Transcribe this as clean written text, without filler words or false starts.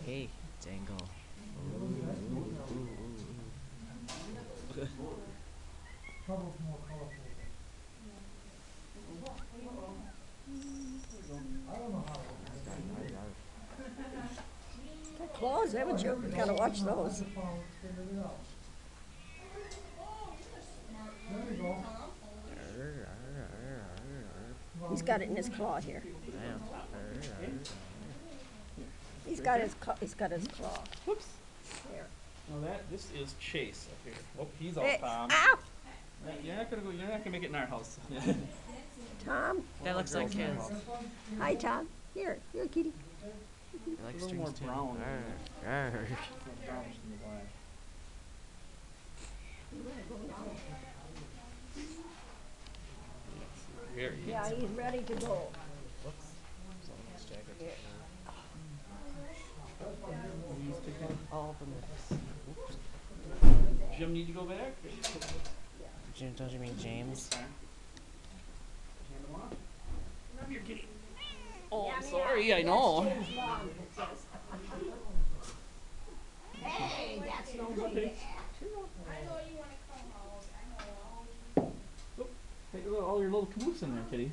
Hey, Dangle. Got claws, haven't you? You gotta watch those. He's got it in his claw here. He's got his claw. Whoops. There. Now this is Chase up here. Oh, he's all Hey, Tom. ow! You're not gonna make it in our house. Tom. That looks like him. Hi, Tom. Here, kitty. I like A little more strings too. brown. Arr. More brownish than the black. Here he Yeah, is. he's ready to go. All the mix. Jim, need to go back? Jim, don't you mean James? Hand him off. Come here, kitty. Oh, I'm sorry. I know. Hey, that's no big. I know you want to come out. I know. Hey, look, all your little caboose in there, kitty.